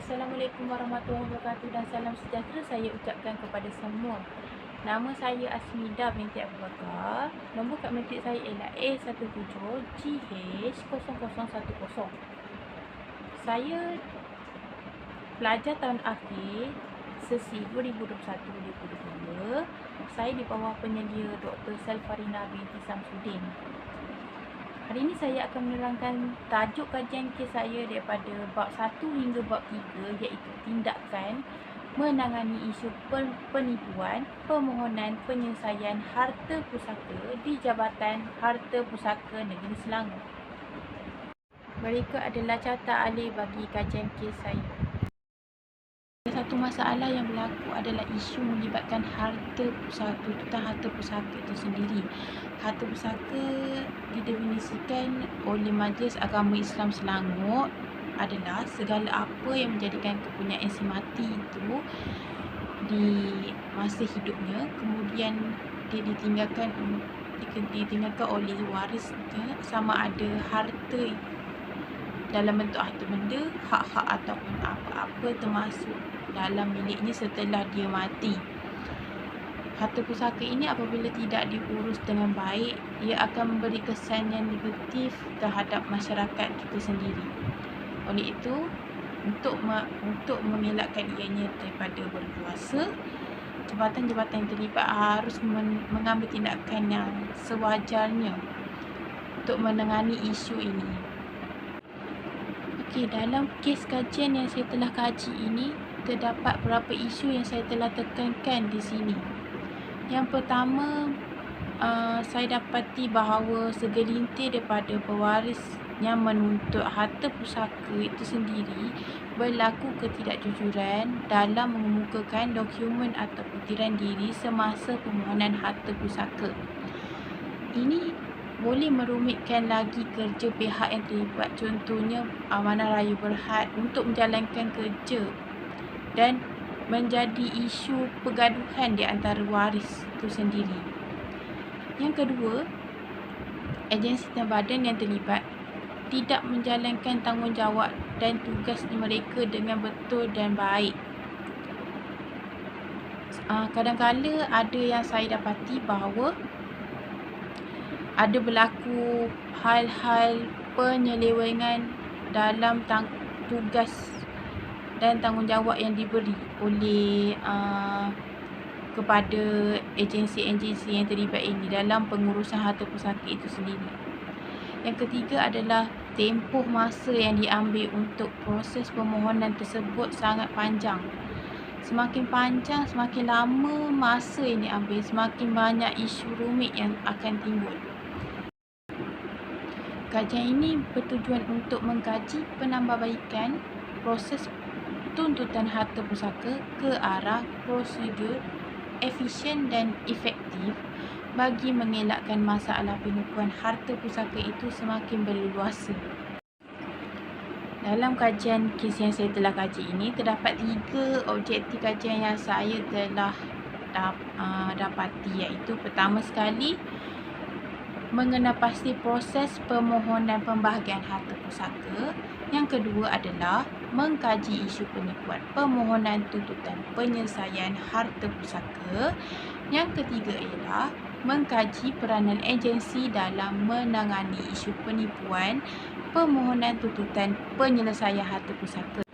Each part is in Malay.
Assalamualaikum warahmatullahi wabarakatuh dan salam sejahtera saya ucapkan kepada semua. Nama saya Asmida binti Abu Bakar. Nombor kad matrik saya ialah A17GH0010. Saya pelajar tahun akhir sesi 2021-2022. Saya di bawah penyedia Dr. Salfarina binti Samsudin. Hari ini saya akan menerangkan tajuk kajian kes saya daripada bab 1 hingga bab 3, iaitu tindakan menangani isu penipuan permohonan penyelesaian harta pusaka di Jabatan Harta Pusaka Negeri Selangor. Berikut adalah carta alih bagi kajian kes saya. Satu masalah yang berlaku adalah isu melibatkan harta pusaka, tuntutan harta pusaka itu sendiri. Harta pusaka didefinisikan oleh Majlis Agama Islam Selangor adalah segala apa yang menjadikan kepunyaan si mati itu di masa hidupnya, kemudian dia ditinggalkan oleh warisnya, sama ada harta dalam bentuk harta benda, hak-hak ataupun apa-apa termasuk dalam miliknya setelah dia mati. Harta pusaka ini apabila tidak diurus dengan baik, ia akan memberi kesan yang negatif terhadap masyarakat kita sendiri. Oleh itu, untuk mengelakkan ianya daripada berkuasa, jabatan-jabatan yang terlibat harus mengambil tindakan yang sewajarnya untuk menangani isu ini. Okey, dalam kes kajian yang saya telah kaji ini, terdapat beberapa isu yang saya telah tekankan di sini. Yang pertama, saya dapati bahawa segelintir daripada pewaris yang menuntut harta pusaka itu sendiri berlaku ketidakjujuran dalam mengemukakan dokumen atau butiran diri semasa permohonan harta pusaka. Ini boleh merumitkan lagi kerja pihak yang terlibat, contohnya Amanah Raya Berhad untuk menjalankan kerja dan menjadi isu pergaduhan di antara waris itu sendiri. Yang kedua, agensi dan badan yang terlibat tidak menjalankan tanggungjawab dan tugas mereka dengan betul dan baik. Kadang-kadang ada yang saya dapati bahawa ada berlaku hal-hal penyelewengan dalam tugas dan tanggungjawab yang diberi oleh kepada agensi-agensi yang terlibat ini dalam pengurusan harta pusaka itu sendiri. Yang ketiga adalah tempoh masa yang diambil untuk proses permohonan tersebut sangat panjang. Semakin panjang, semakin lama masa yang diambil, semakin banyak isu rumit yang akan timbul. Kajian ini bertujuan untuk mengkaji penambahbaikan proses tuntutan harta pusaka ke arah prosedur efisien dan efektif bagi mengelakkan masalah penipuan harta pusaka itu semakin berleluasa. Dalam kajian kes yang saya telah kaji ini, terdapat 3 objektif kajian yang saya telah dapati, iaitu pertama sekali, mengenal pasti proses permohonan pembahagian harta pusaka. Yang kedua adalah mengkaji isu penipuan permohonan tuntutan penyelesaian harta pusaka. Yang ketiga ialah mengkaji peranan agensi dalam menangani isu penipuan permohonan tuntutan penyelesaian harta pusaka.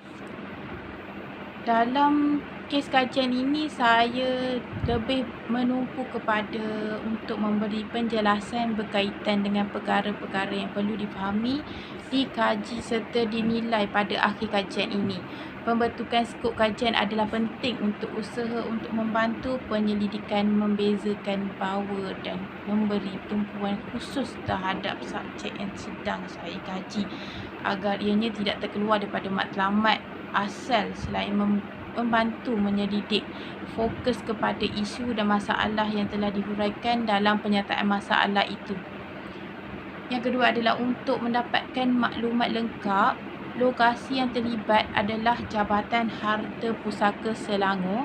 Dalam kes kajian ini, saya lebih menumpu kepada untuk memberi penjelasan berkaitan dengan perkara-perkara yang perlu difahami, dikaji serta dinilai pada akhir kajian ini. Pembentukan skop kajian adalah penting untuk usaha untuk membantu penyelidikan membezakan bahawa dan memberi tumpuan khusus terhadap subjek yang sedang saya kaji agar ianya tidak terkeluar daripada matlamat asal. Selain membantu menyelidik, fokus kepada isu dan masalah yang telah dihuraikan dalam penyataan masalah itu. Yang kedua adalah untuk mendapatkan maklumat lengkap. Lokasi yang terlibat adalah Jabatan Harta Pusaka Selangor,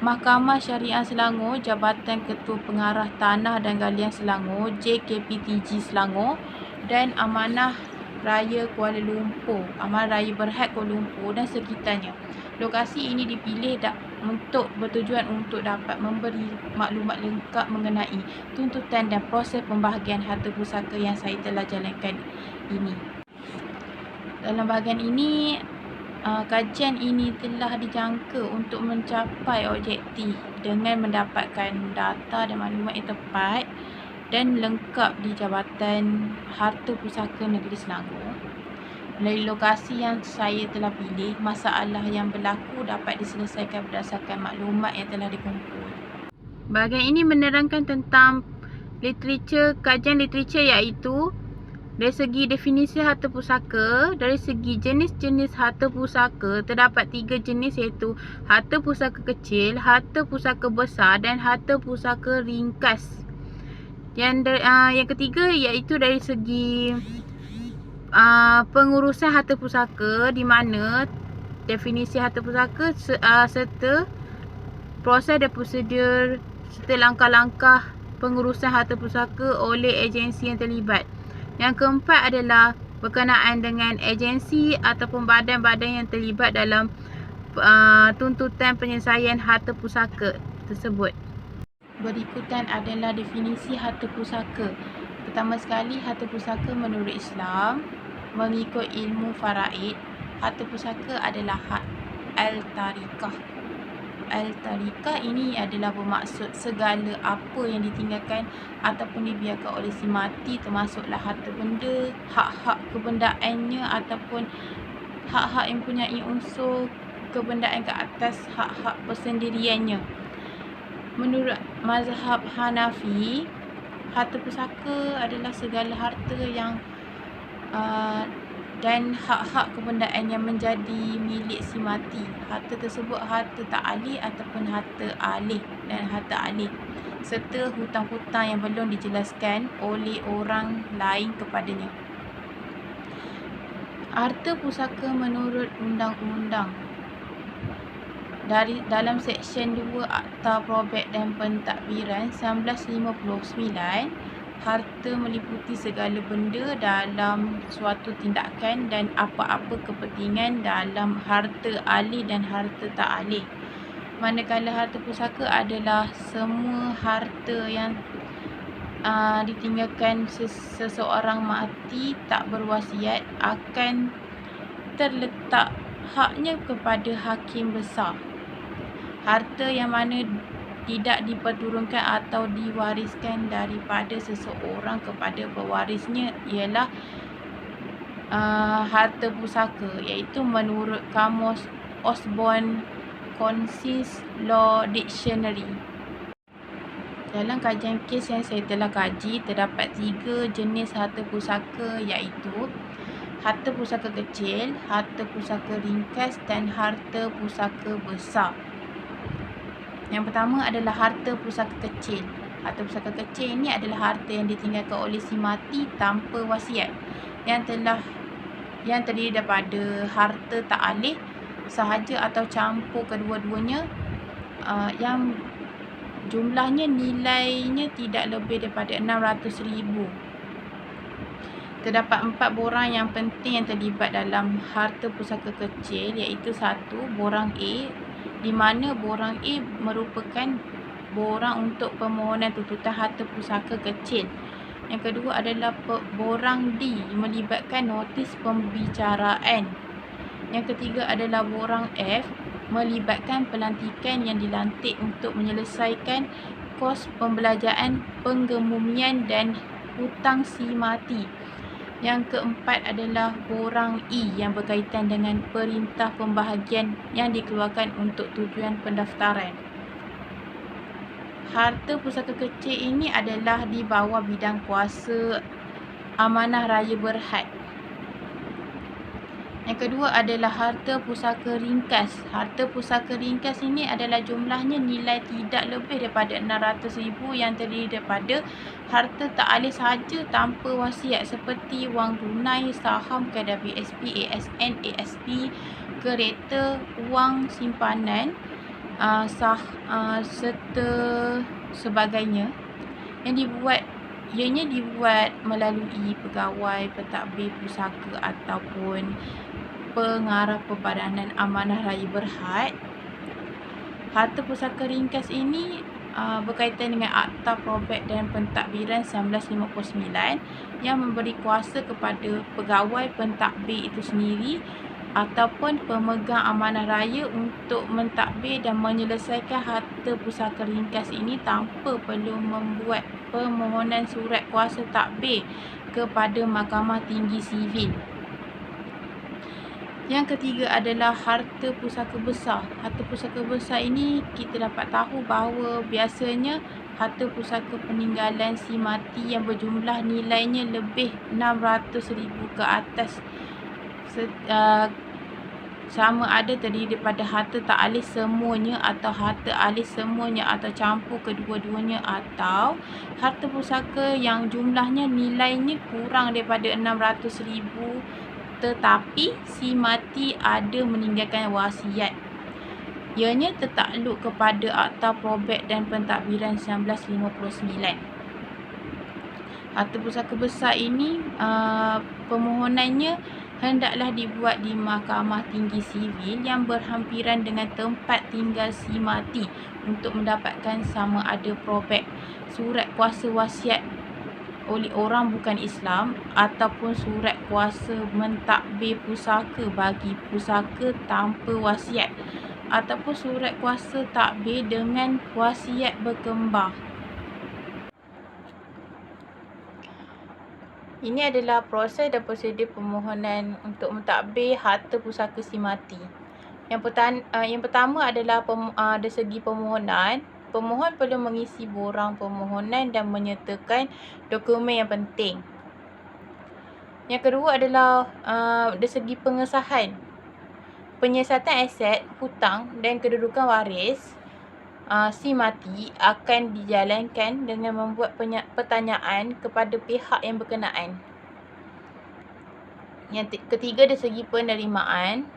Mahkamah Syariah Selangor, Jabatan Ketua Pengarah Tanah dan Galian Selangor, JKPTG Selangor, dan Amanah Raya Kuala Lumpur, Aman Raya Berhad Kuala Lumpur dan sekitarnya. Lokasi ini dipilih untuk bertujuan untuk dapat memberi maklumat lengkap mengenai tuntutan dan proses pembahagian harta pusaka yang saya telah jalankan ini. Dalam bahagian ini, kajian ini telah dijangka untuk mencapai objektif dengan mendapatkan data dan maklumat yang tepat dan lengkap di Jabatan Harta Pusaka Negeri Selangor. Melalui lokasi yang saya telah pilih, masalah yang berlaku dapat diselesaikan berdasarkan maklumat yang telah dikumpul. Bahagian ini menerangkan tentang kajian literatur, iaitu dari segi definisi harta pusaka. Dari segi jenis-jenis harta pusaka, terdapat 3 jenis, iaitu harta pusaka kecil, harta pusaka besar dan harta pusaka ringkas. Yang ketiga iaitu dari segi pengurusan harta pusaka, di mana definisi harta pusaka serta proses dan prosedur serta langkah-langkah pengurusan harta pusaka oleh agensi yang terlibat. Yang keempat adalah berkenaan dengan agensi ataupun badan-badan yang terlibat dalam tuntutan penyelesaian harta pusaka tersebut. Berikutan adalah definisi harta pusaka. Pertama sekali, harta pusaka menurut Islam mengikut ilmu faraid, harta pusaka adalah hak al-tarikah. Al-tarikah ini adalah bermaksud segala apa yang ditinggalkan ataupun dibiarkan oleh si mati, termasuklah harta benda, hak-hak kebendaannya ataupun hak-hak yang mempunyai unsur kebendaan ke atas hak-hak persendiriannya. Menurut mazhab Hanafi, harta pusaka adalah segala harta yang dan hak-hak kebendaan yang menjadi milik si mati. Harta tersebut harta ta'alih ataupun harta alih dan harta alih, serta hutang-hutang yang belum dijelaskan oleh orang lain kepadanya. Harta pusaka menurut undang-undang dalam Seksyen 2 Akta Probate dan Pentadbiran 1959, harta meliputi segala benda dalam suatu tindakan dan apa-apa kepentingan dalam harta alih dan harta tak alih. Manakala harta pusaka adalah semua harta yang ditinggalkan seseorang mati tak berwasiat, akan terletak haknya kepada hakim besar. Harta yang mana tidak diperturunkan atau diwariskan daripada seseorang kepada pewarisnya ialah harta pusaka, iaitu menurut Kamus Osborne Concise Law Dictionary. Dalam kajian kes yang saya telah kaji, terdapat 3 jenis harta pusaka, iaitu harta pusaka kecil, harta pusaka ringkas dan harta pusaka besar. Yang pertama adalah harta pusaka kecil. Harta pusaka kecil ini adalah harta yang ditinggalkan oleh si mati tanpa wasiat, yang terdiri daripada harta tak alih sahaja atau campur kedua-duanya, yang jumlahnya nilainya tidak lebih daripada 600,000. Terdapat 4 borang yang penting yang terlibat dalam harta pusaka kecil, iaitu 1. Borang A, di mana borang A merupakan borang untuk permohonan tuntutan harta pusaka kecil. Yang kedua adalah borang D, melibatkan notis pembicaraan. Yang ketiga adalah borang F, melibatkan pelantikan yang dilantik untuk menyelesaikan kos pembelajaran, penggemumian dan hutang si mati. Yang keempat adalah borang E yang berkaitan dengan perintah pembahagian yang dikeluarkan untuk tujuan pendaftaran. Harta pusaka kecil ini adalah di bawah bidang kuasa Amanah Raya Berhad. Yang kedua adalah harta pusaka ringkas. Harta pusaka ringkas ini adalah jumlahnya nilai tidak lebih daripada 600,000, yang terdiri daripada harta tak alih sahaja tanpa wasiat seperti wang tunai, saham, KWSP, ASN, ASP, kereta, wang simpanan, serta sebagainya, yang dibuat ianya dibuat melalui pegawai pentadbir pusaka ataupun pengarah Perbadanan Amanah Raya Berhad. Harta Pusaka Ringkas ini berkaitan dengan Akta Probek dan Pentadbiran 1959 yang memberi kuasa kepada pegawai pentadbir itu sendiri ataupun pemegang amanah raya untuk mentadbir dan menyelesaikan harta pusaka ringkas ini tanpa perlu membuat permohonan surat kuasa tadbir kepada Mahkamah Tinggi Sivil. Yang ketiga adalah harta pusaka besar. Harta pusaka besar ini kita dapat tahu bahawa biasanya harta pusaka peninggalan si mati yang berjumlah nilainya lebih 600,000 ke atas, sama ada terdiri daripada harta tak alis semuanya atau harta alis semuanya atau campur kedua-duanya, atau harta pusaka yang jumlahnya nilainya kurang daripada 600,000 tetapi si mati ada meninggalkan wasiat. Ianya tertakluk kepada Akta Probek dan Pentadbiran 1959. Harta pusaka besar ini permohonannya hendaklah dibuat di Mahkamah Tinggi Sivil yang berhampiran dengan tempat tinggal si mati untuk mendapatkan sama ada probek, surat kuasa wasiat oleh orang bukan Islam, ataupun surat kuasa mentadbir pusaka bagi pusaka tanpa wasiat, ataupun surat kuasa tadbir dengan wasiat berkembar. Ini adalah proses dan prosedur permohonan untuk mentadbir harta pusaka si mati. Yang pertama adalah dari segi permohonan. Pemohon perlu mengisi borang permohonan dan menyertakan dokumen yang penting. Yang kedua adalah dari segi pengesahan. Penyiasatan aset, hutang dan kedudukan waris si mati akan dijalankan dengan membuat pertanyaan kepada pihak yang berkenaan. Yang ketiga dari segi penerimaan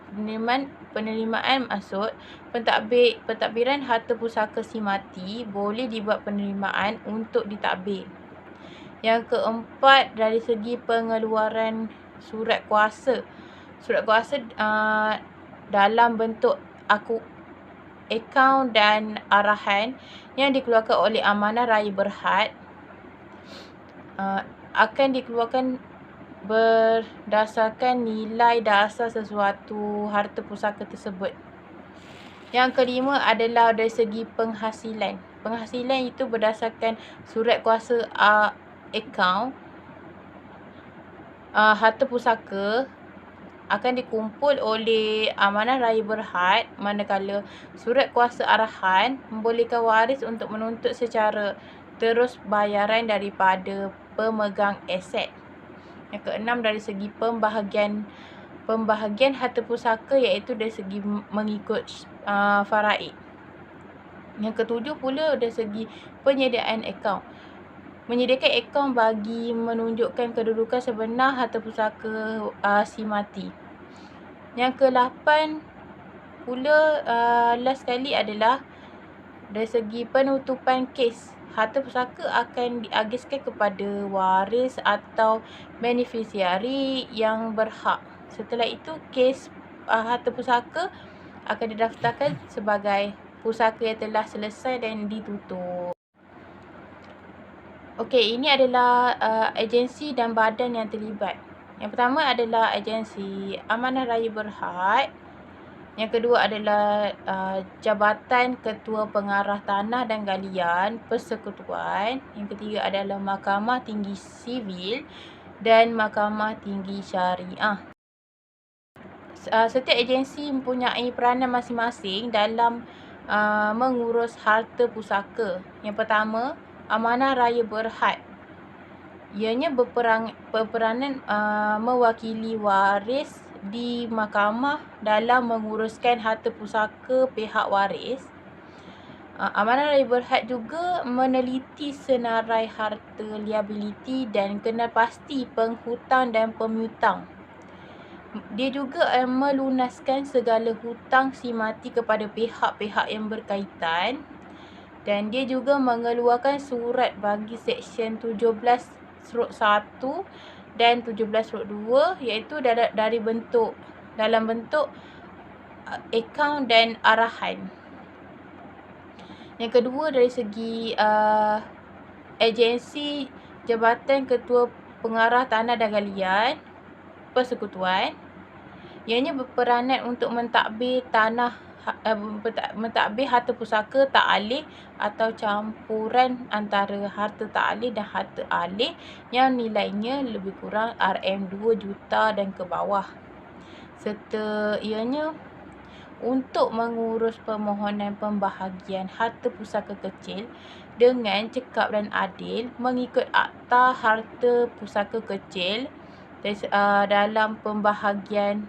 maksud pentadbiran harta pusaka si mati boleh dibuat penerimaan untuk ditadbir. Yang keempat dari segi pengeluaran surat kuasa. Surat kuasa dalam bentuk akaun dan arahan yang dikeluarkan oleh Amanah Raya Berhad akan dikeluarkan berdasarkan nilai dasar sesuatu harta pusaka tersebut. Yang kelima adalah dari segi penghasilan. Penghasilan itu berdasarkan surat kuasa akaun harta pusaka akan dikumpul oleh Amanah Raya Berhad, manakala surat kuasa arahan membolehkan waris untuk menuntut secara terus bayaran daripada pemegang aset. Yang keenam dari segi pembahagian harta pusaka, iaitu dari segi mengikut faraid. Yang ketujuh pula dari segi penyediaan akaun. Menyediakan akaun bagi menunjukkan kedudukan sebenar harta pusaka si mati. Yang ke-8 pula last sekali adalah dari segi penutupan kes. Harta pusaka akan diagiskan kepada waris atau beneficiari yang berhak. Setelah itu, kes harta pusaka akan didaftarkan sebagai pusaka yang telah selesai dan ditutup. Okey, ini adalah agensi dan badan yang terlibat. Yang pertama adalah agensi Amanah Raya Berhad. Yang kedua adalah Jabatan Ketua Pengarah Tanah dan Galian Persekutuan. Yang ketiga adalah Mahkamah Tinggi Sivil dan Mahkamah Tinggi Syariah. Setiap agensi mempunyai peranan masing-masing dalam mengurus harta pusaka. Yang pertama, Amanah Raya Berhad. Ianya berperanan mewakili waris di mahkamah dalam menguruskan harta pusaka pihak waris. Amanah Raya Berhad juga meneliti senarai harta liabiliti dan kenal pasti penghutang dan pemiutang. Dia juga melunaskan segala hutang si mati kepada pihak-pihak yang berkaitan Dan dia juga mengeluarkan surat bagi Seksyen 17/1 dan 17/2, iaitu dalam bentuk akaun dan arahan. Yang kedua, dari segi agensi Jabatan Ketua Pengarah Tanah dan Galian Persekutuan, ianya berperanan untuk mentadbir mentadbir harta pusaka tak alih atau campuran antara harta tak alih dan harta alih yang nilainya lebih kurang RM2 juta dan ke bawah, serta ianya untuk mengurus permohonan pembahagian harta pusaka kecil dengan cekap dan adil mengikut Akta Harta Pusaka Kecil dalam pembahagian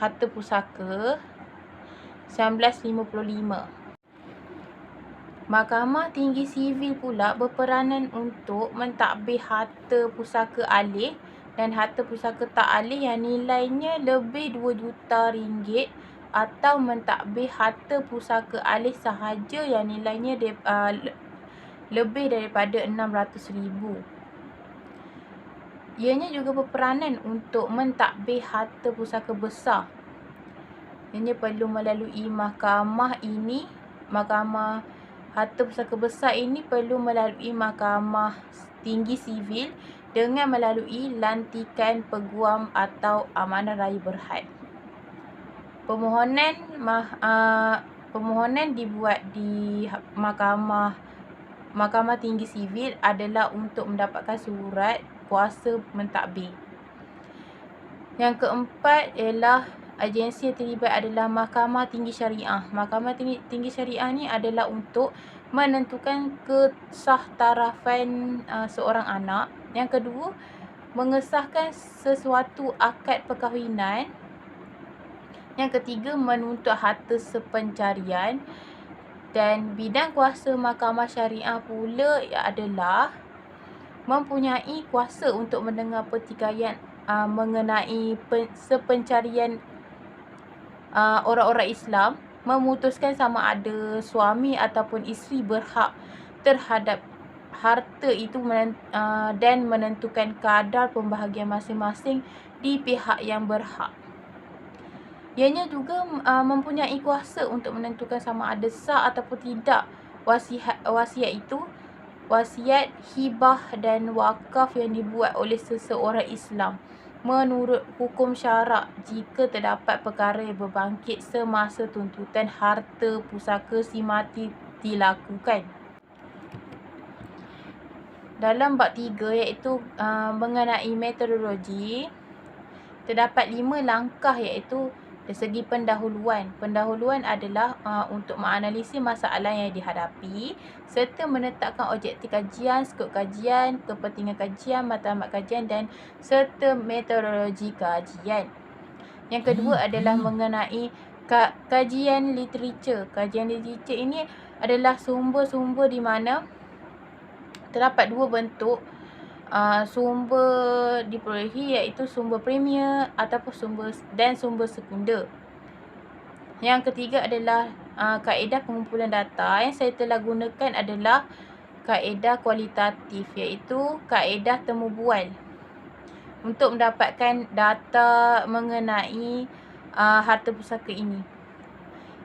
harta pusaka 1955. Mahkamah Tinggi Sivil pula berperanan untuk mentadbir harta pusaka alih dan harta pusaka tak alih yang nilainya lebih RM2 juta atau mentadbir harta pusaka alih sahaja yang nilainya lebih daripada RM600,000. Ianya juga berperanan untuk mentadbir harta pusaka besar. Ianya perlu melalui mahkamah harta pusaka besar ini perlu melalui Mahkamah Tinggi Sivil dengan melalui lantikan peguam atau amanah raya berhad. Permohonan dibuat di Mahkamah Tinggi Sivil adalah untuk mendapatkan surat kuasa mentadbir. Yang keempat ialah agensi yang terlibat adalah Mahkamah Tinggi Syariah. Mahkamah Tinggi Syariah ni adalah untuk menentukan kesahtarafan seorang anak. Yang kedua, mengesahkan sesuatu akad perkahwinan. Yang ketiga, menuntut harta sepencarian. Dan bidang kuasa Mahkamah Syariah pula adalah mempunyai kuasa untuk mendengar pertikaian mengenai sepencarian orang-orang Islam, memutuskan sama ada suami ataupun isteri berhak terhadap harta itu dan menentukan kadar pembahagian masing-masing di pihak yang berhak. Ianya juga mempunyai kuasa untuk menentukan sama ada sah ataupun tidak wasiat itu, wasiat, hibah dan wakaf yang dibuat oleh seseorang Islam menurut hukum syarak jika terdapat perkara yang berbangkit semasa tuntutan harta pusaka si mati dilakukan. Dalam bab 3 iaitu mengenai metodologi, terdapat 5 langkah iaitu dari segi pendahuluan. Pendahuluan adalah untuk menganalisis masalah yang dihadapi serta menetapkan objektif kajian, skop kajian, kepentingan kajian, matlamat kajian dan serta metodologi kajian. Yang kedua adalah mengenai kajian literatur. Kajian literatur ini adalah sumber-sumber di mana terdapat 2 bentuk sumber diperolehi, iaitu sumber premier ataupun sumber sekunder. Yang ketiga adalah kaedah pengumpulan data. Yang saya telah gunakan adalah kaedah kualitatif, iaitu kaedah temu bual untuk mendapatkan data mengenai harta pusaka ini.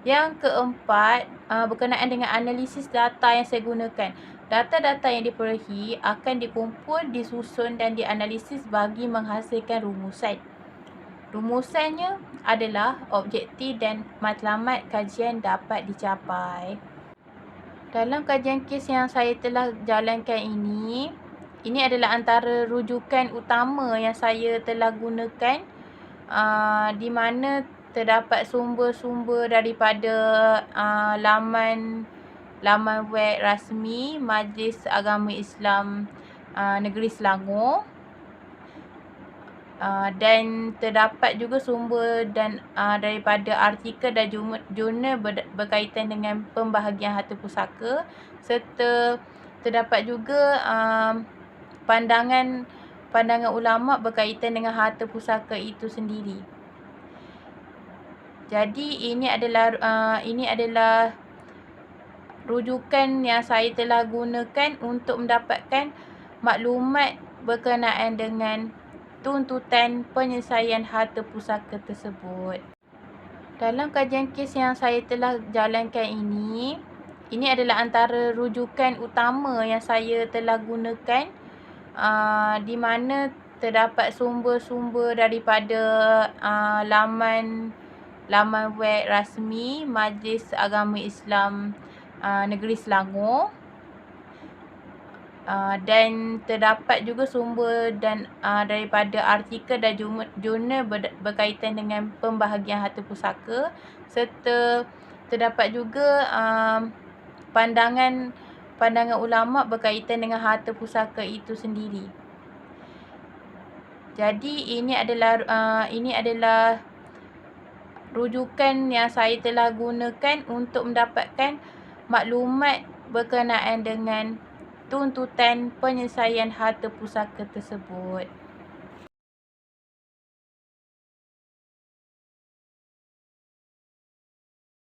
Yang keempat, berkenaan dengan analisis data yang saya gunakan. Data-data yang diperolehi akan dikumpul, disusun dan dianalisis bagi menghasilkan rumusan. Rumusannya adalah objektif dan matlamat kajian dapat dicapai. Dalam kajian kes yang saya telah jalankan ini adalah antara rujukan utama yang saya telah gunakan, di mana terdapat sumber-sumber daripada laman web rasmi Majlis Agama Islam Negeri Selangor, dan terdapat juga sumber dan daripada artikel dan jurnal berkaitan dengan pembahagian harta pusaka, serta terdapat juga pandangan ulama berkaitan dengan harta pusaka itu sendiri. Jadi ini adalah rujukan yang saya telah gunakan untuk mendapatkan maklumat berkenaan dengan tuntutan penyelesaian harta pusaka tersebut. Dalam kajian kes yang saya telah jalankan ini adalah antara rujukan utama yang saya telah gunakan, di mana terdapat sumber-sumber daripada laman web rasmi Majlis Agama Islam Negeri Selangor, dan terdapat juga sumber dan daripada artikel dan jurnal berkaitan dengan pembahagian harta pusaka, serta terdapat juga pandangan ulama berkaitan dengan harta pusaka itu sendiri. Jadi ini adalah rujukan yang saya telah gunakan untuk mendapatkan maklumat berkenaan dengan tuntutan penyelesaian harta pusaka tersebut.